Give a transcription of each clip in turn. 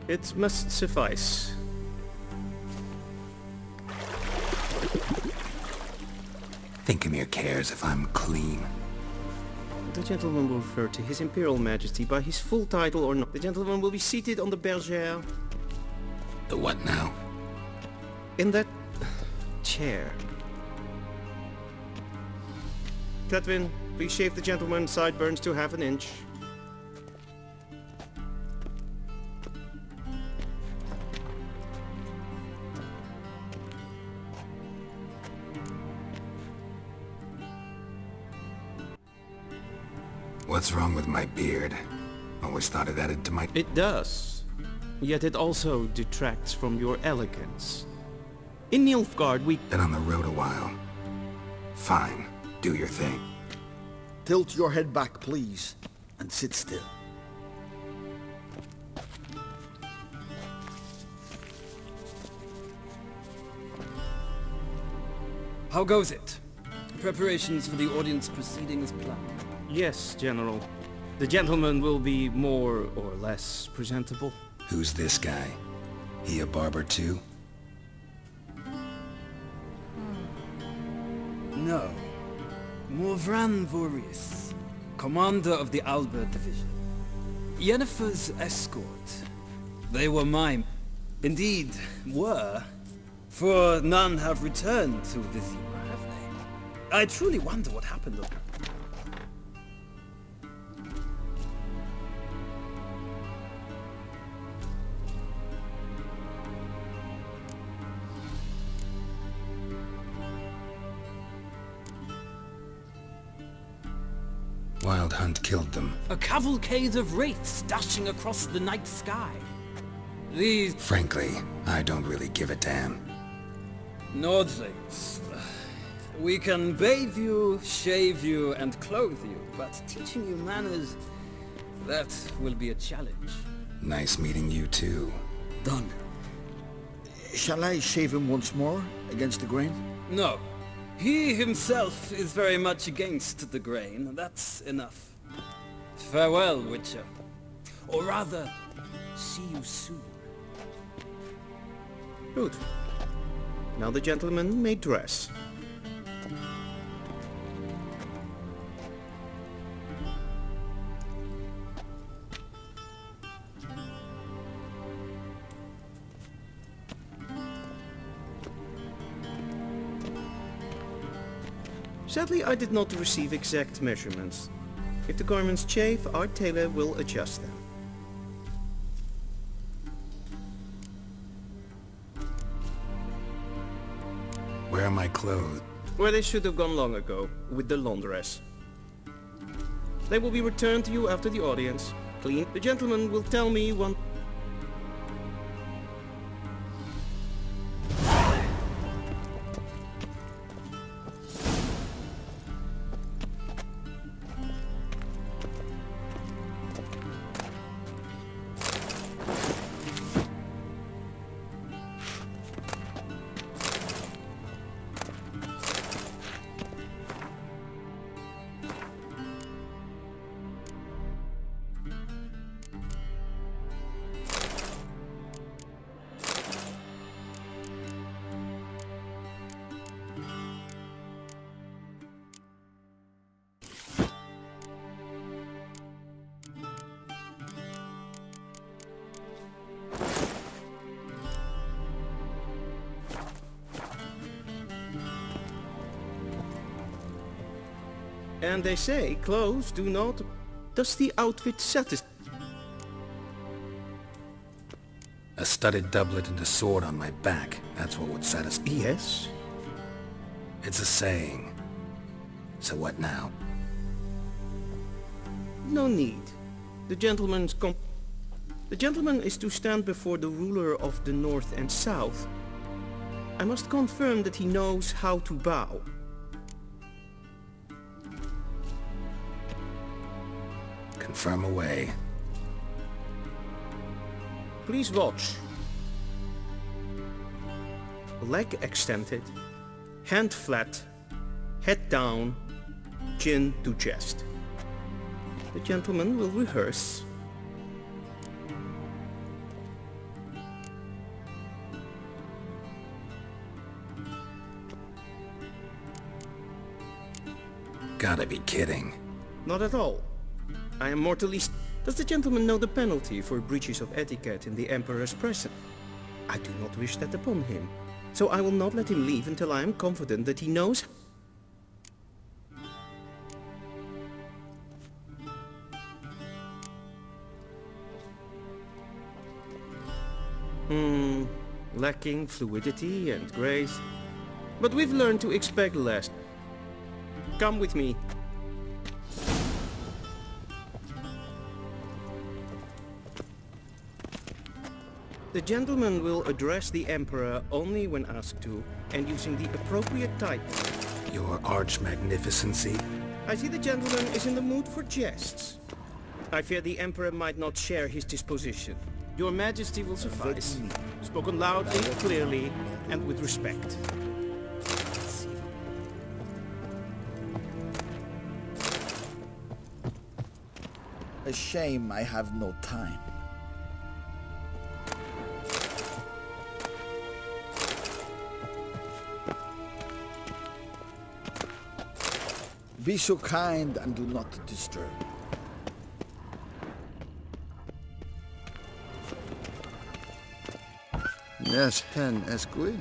It must suffice. Thinkemere cares if I'm clean. The gentleman will refer to His Imperial Majesty by his full title or not. The gentleman will be seated on the bergère. The what now? In that chair. Cletwin, please shave the gentleman's sideburns to half an inch. What's wrong with my beard? Always thought it added to my... It does. Yet it also detracts from your elegance. In Nilfgaard we... Been on the road a while. Fine. Do your thing. Tilt your head back, please, and sit still. How goes it? Preparations for the audience proceeding as planned. Yes, General. The gentleman will be more or less presentable. Who's this guy? He a barber too? No. Morvran Vorius, commander of the Alba Division. Yennefer's escort. They were mine. Indeed, were. For none have returned to Vizima, have they? I truly wonder what happened to them. Wild Hunt killed them. A cavalcade of wraiths dashing across the night sky. These Frankly, I don't really give a damn. Nordlings. We can bathe you, shave you, and clothe you, but teaching you manners, that will be a challenge. Nice meeting you too. Done. Shall I shave him once more, against the grain? No. He himself is very much against the grain. That's enough. Farewell, Witcher. Or rather, see you soon. Good. Now the gentleman may dress. Sadly, I did not receive exact measurements. If the garments chafe, our tailor will adjust them. Where are my clothes? Where they should have gone long ago, with the laundress. They will be returned to you after the audience. Clean. The gentleman will tell me one... And they say clothes do not... Does the outfit satisfy? A studded doublet and a sword on my back. That's what would satisfy. Yes. It's a saying. So what now? No need. The gentleman is to stand before the ruler of the North and South. I must confirm that he knows how to bow. Confirm away. Please watch. Leg extended, hand flat, head down, chin to chest. The gentleman will rehearse. Gotta be kidding. Not at all. I am mortally... Does the gentleman know the penalty for breaches of etiquette in the Emperor's presence? I do not wish that upon him, so I will not let him leave until I am confident that he knows... lacking fluidity and grace. But we've learned to expect less. Come with me. The gentleman will address the Emperor only when asked to, and using the appropriate title. Your arch-magnificency? I see the gentleman is in the mood for jests. I fear the Emperor might not share his disposition. Your Majesty will suffice. Spoken loudly, clearly, and with respect. A shame I have no time. Be so kind and do not disturb. Yes, hen esquin.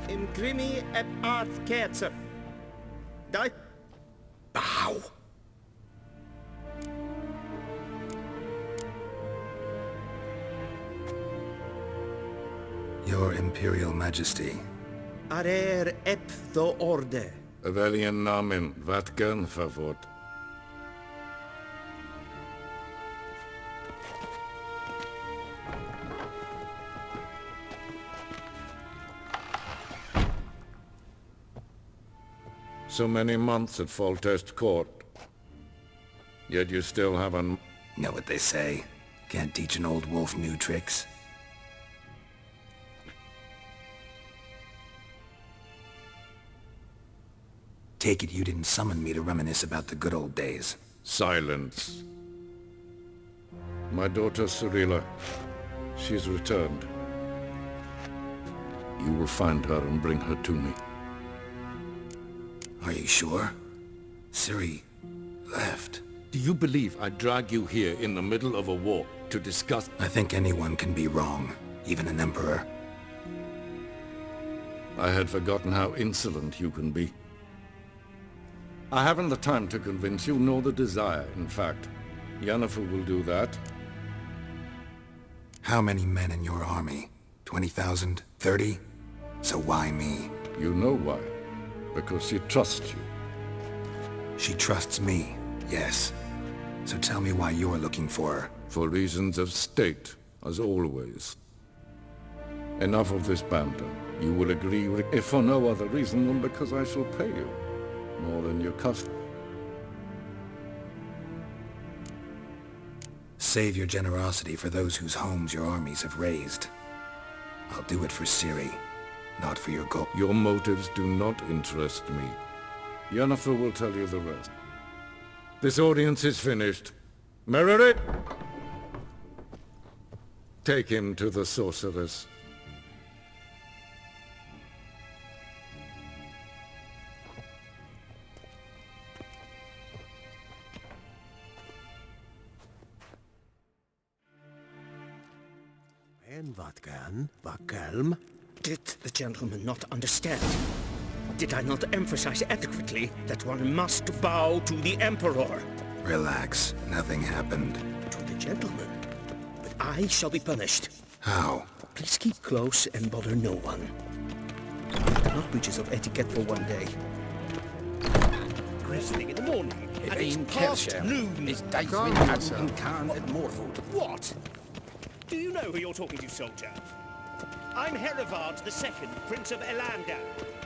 Imprimi et art ketzer. Die. Bow! Your Imperial Majesty. Arer eptho orde. Welchen Namen? Wat gern favort? So many months at Foltest Court. Yet you still haven't... Know what they say? Can't teach an old wolf new tricks. Take it you didn't summon me to reminisce about the good old days. Silence. My daughter Cyrilla, she's returned. You will find her and bring her to me. Are you sure? Ciri left. Do you believe I'd drag you here in the middle of a war to discuss... I think anyone can be wrong, even an emperor. I had forgotten how insolent you can be. I haven't the time to convince you, nor the desire, in fact. Yennefer will do that. How many men in your army? 20,000? 30? So why me? You know why. Because she trusts you. She trusts me, yes. So tell me why you're looking for her. For reasons of state, as always. Enough of this banter. You will agree with... if for no other reason than because I shall pay you. More than your custom. Save your generosity for those whose homes your armies have razed. I'll do it for Ciri, not for your gold. Your motives do not interest me. Yennefer will tell you the rest. This audience is finished. Meredith! Take him to the sorceress. En wat kan? Wat kalm? Did the gentleman not understand? Did I not emphasize adequately that one must bow to the Emperor? Relax. Nothing happened. To the gentleman. But I shall be punished. How? Please keep close and bother no one. Not breaches of etiquette for one day. First thing in the morning. If and it's een past kerstje noon. is tijd Calm met yourself. en kaan het moorvoet. What? Do you know who you're talking to, soldier? I'm Herivard II, Prince of Elanda.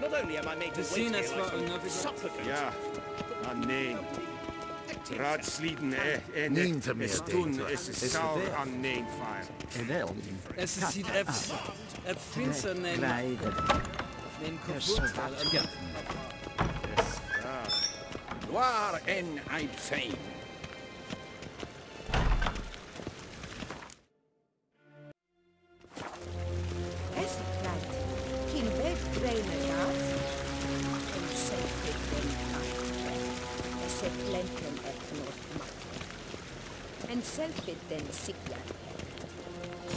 Not only am I made to The wait scene here is like for some another- supplicant... Ja, maar nee. Raadsleden Niet te meer stun denken. is Is sauer het aan neenfire. En wel, Es sieht et finster neem kapot. Waar en uit fijn. Es klein, geen weltbreine naad. En zeker denkbaar. Es se plenken et not mak. En zelfs den sikjan.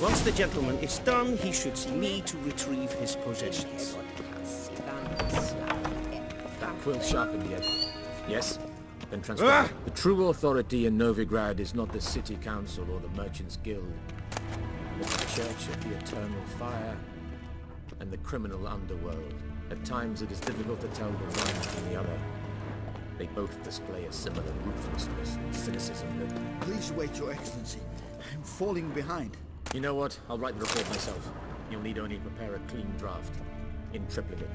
Once the gentleman is done, he should see me to retrieve his possessions. That quill sharpened yet? Yes? Then transcribe. The true authority in Novigrad is not the city council or the merchants' guild, but the church of the eternal fire and the criminal underworld. At times it is difficult to tell the one from the other. They both display a similar ruthlessness and cynicism that... Please wait, Your Excellency. I'm falling behind. You know what? I'll write the report myself. You'll need only prepare a clean draft. In triplicate.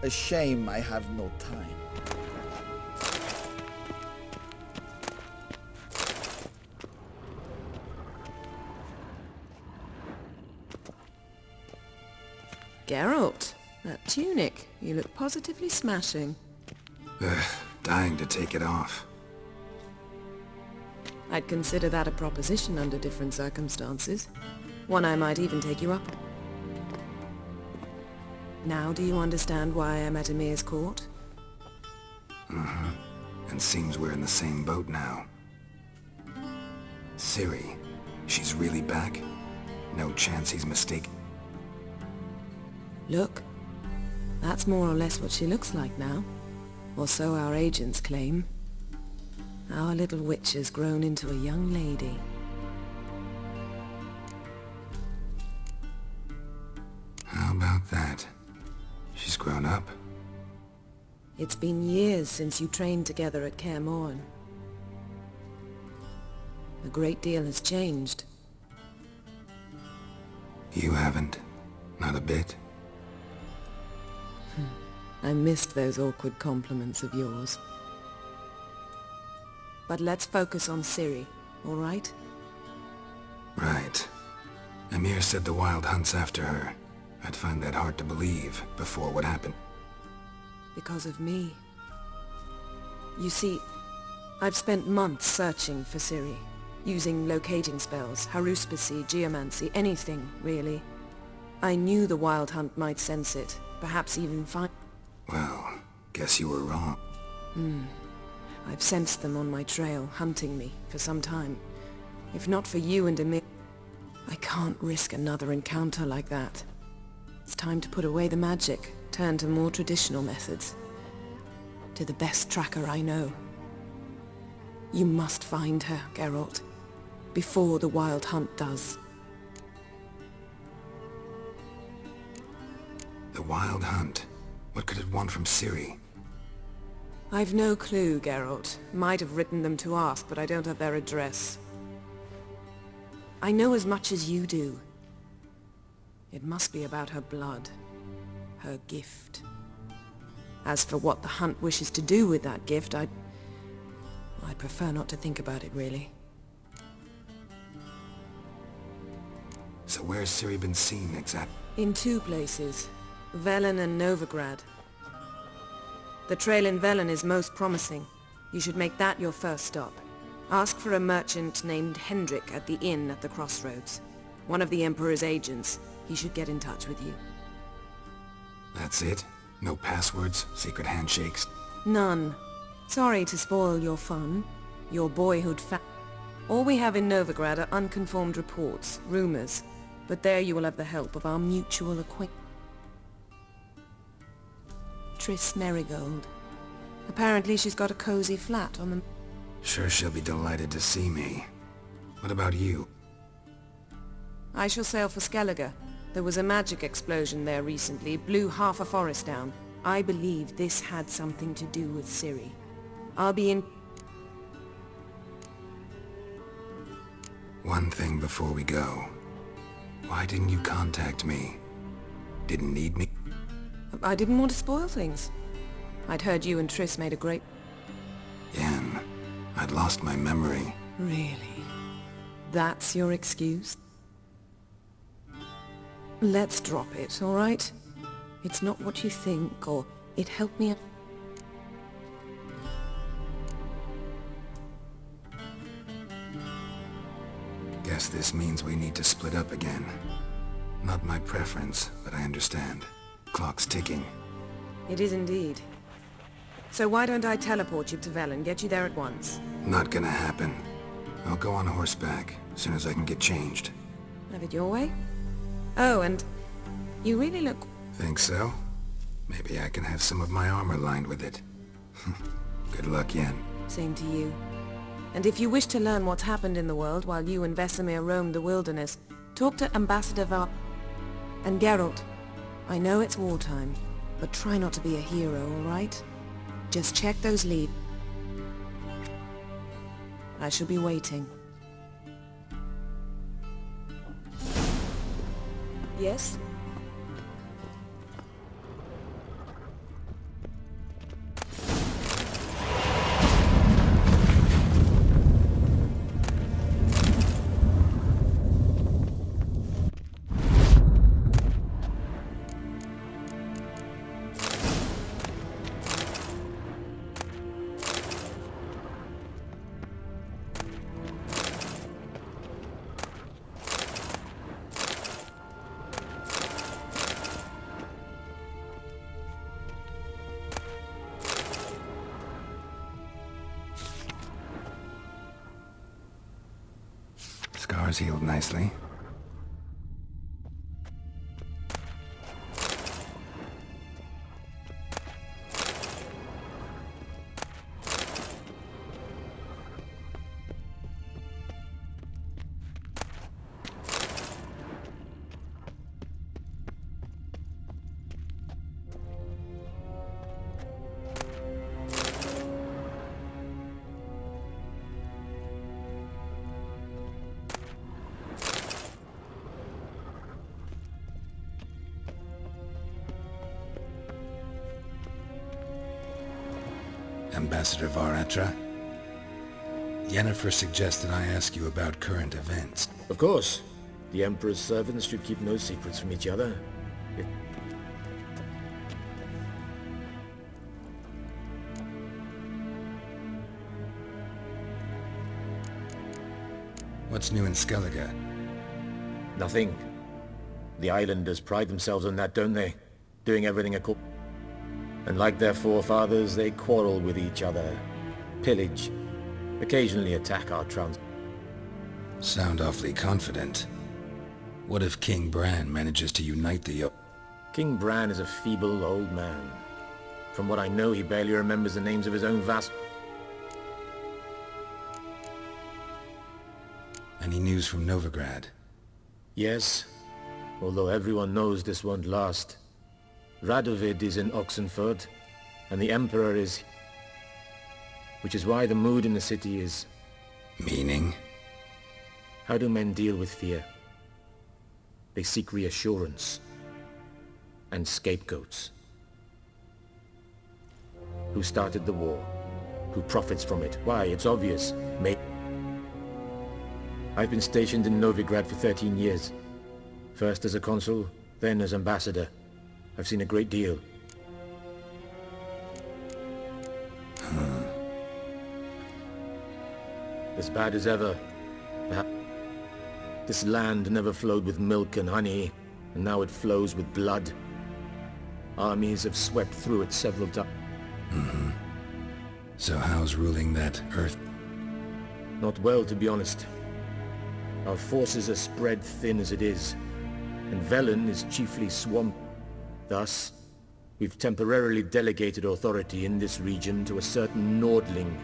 A shame I have no time. Geralt, that tunic. You look positively smashing. Dying to take it off. I'd consider that a proposition under different circumstances. One I might even take you up on. Now do you understand why I'm at Emir's court? Mm-hmm. And seems we're in the same boat now. Ciri, she's really back? No chance he's mistaken? Look, that's more or less what she looks like now. Or so our agents claim. Our little witch has grown into a young lady. How about that? She's grown up? It's been years since you trained together at Kaer Morhen. A great deal has changed. You haven't? Not a bit? I missed those awkward compliments of yours. But let's focus on Ciri, all right? Right. Emir said the Wild Hunt's after her. I'd find that hard to believe before what happened. Because of me. You see, I've spent months searching for Ciri, using locating spells, haruspicy, geomancy, anything, really. I knew the Wild Hunt might sense it, perhaps even find... Well, guess you were wrong. I've sensed them on my trail, hunting me, for some time. If not for you and Emir, I can't risk another encounter like that. It's time to put away the magic, turn to more traditional methods. To the best tracker I know. You must find her, Geralt, before the Wild Hunt does. The Wild Hunt? What could it want from Ciri? I've no clue, Geralt. Might have written them to ask, but I don't have their address. I know as much as you do. It must be about her blood. Her gift. As for what the Hunt wishes to do with that gift, I'd prefer not to think about it, really. So where's Ciri been seen exactly? In two places. Velen and Novigrad. The trail in Velen is most promising. You should make that your first stop. Ask for a merchant named Hendrik at the inn at the crossroads. One of the Emperor's agents. He should get in touch with you. That's it? No passwords? Secret handshakes? None. Sorry to spoil your fun. Your boyhood All we have in Novigrad are unconfirmed reports, rumors. But there you will have the help of our mutual acquaintance. Triss Merigold. Apparently she's got a cozy flat on the... Sure she'll be delighted to see me. What about you? I shall sail for Skellige. There was a magic explosion there recently, blew half a forest down. I believe this had something to do with Ciri. I'll be in... One thing before we go. Why didn't you contact me? Didn't need me? I didn't want to spoil things. I'd heard you and Triss made a great... Yen, I'd lost my memory. Really? That's your excuse? Let's drop it, all right? It's not what you think, or it helped me... Guess this means we need to split up again. Not my preference, but I understand. Clock's ticking. It is indeed. So why don't I teleport you to Velen, get you there at once? Not gonna happen. I'll go on horseback, as soon as I can get changed. Have it your way? Oh, and you really look... Think so? Maybe I can have some of my armor lined with it. Good luck, Yen. Same to you. And if you wish to learn what's happened in the world while you and Vesemir roamed the wilderness, talk to Ambassador Var... And Geralt, I know it's wartime, but try not to be a hero, all right? Just check those leads. I shall be waiting. Yes? Scars healed nicely. Ambassador Varatra, Yennefer suggested I ask you about current events. Of course. The Emperor's servants should keep no secrets from each other. What's new in Skellige? Nothing. The islanders pride themselves on that, don't they? Doing everything according... And like their forefathers, they quarrel with each other, pillage, occasionally attack our trans... Sound awfully confident. What if King Bran manages to unite the... King Bran is a feeble old man. From what I know, he barely remembers the names of his own vassals. Any news from Novigrad? Yes, although everyone knows this won't last. Radovid is in Oxenford, and the Emperor is... Which is why the mood in the city is... Meaning? How do men deal with fear? They seek reassurance. And scapegoats. Who started the war? Who profits from it? Why, it's obvious. I've been stationed in Novigrad for 13 years. First as a consul, then as ambassador. I've seen a great deal. As bad as ever. Perhaps. This land never flowed with milk and honey, and now it flows with blood. Armies have swept through it several times. So how's ruling that earth? Not well, to be honest. Our forces are spread thin as it is, and Velen is chiefly swamped. Thus, we've temporarily delegated authority in this region to a certain Nordling,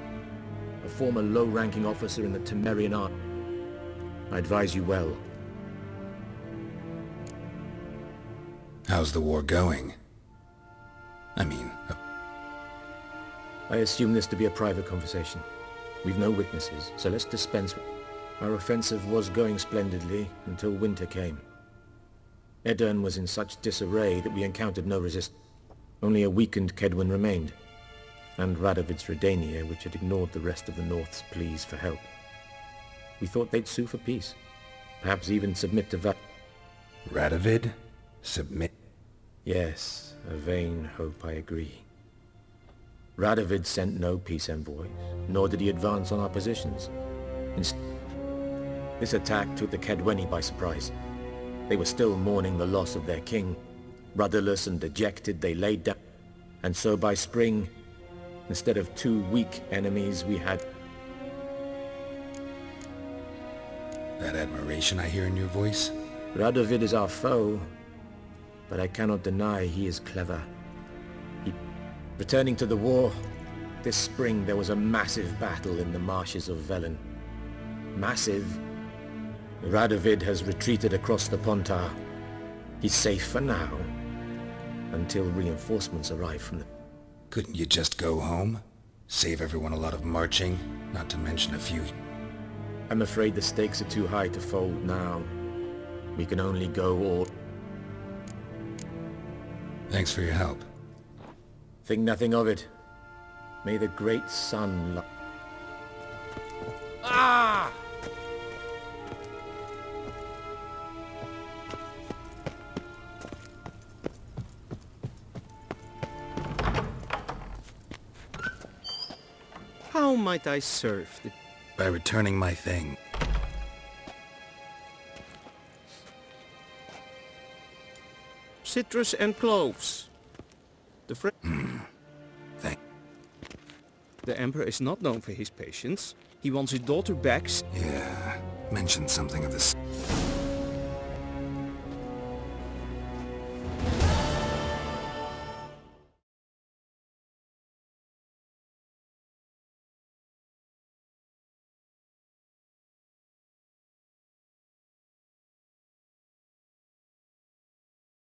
a former low-ranking officer in the Temerian army. I advise you well. How's the war going? I mean... I assume this to be a private conversation. We've no witnesses, so let's dispense with... Our offensive was going splendidly until winter came. Edirn was in such disarray that we encountered no resistance. Only a weakened Kedwen remained, and Radovid's Redania, which had ignored the rest of the North's pleas for help. We thought they'd sue for peace, perhaps even submit to Radovid? Submit? Yes, a vain hope, I agree. Radovid sent no peace envoys, nor did he advance on our positions. This attack took the Kedweni by surprise. They were still mourning the loss of their king. Rudderless and dejected, they laid down. And so by spring, instead of 2 weak enemies, we had... That admiration I hear in your voice? Radovid is our foe, but I cannot deny he is clever. Returning to the war, this spring there was a massive battle in the marshes of Velen. Massive? Radovid has retreated across the Pontar. He's safe for now, until reinforcements arrive from the... Couldn't you just go home? Save everyone a lot of marching, not to mention a few... I'm afraid the stakes are too high to fold now. We can only go all... Thanks for your help. Think nothing of it. May the great sun... Ah! How might I serve the... By returning my thing. Citrus and cloves. Thank... The Emperor is not known for his patience. He wants his daughter back. Yeah, mentioned something of this.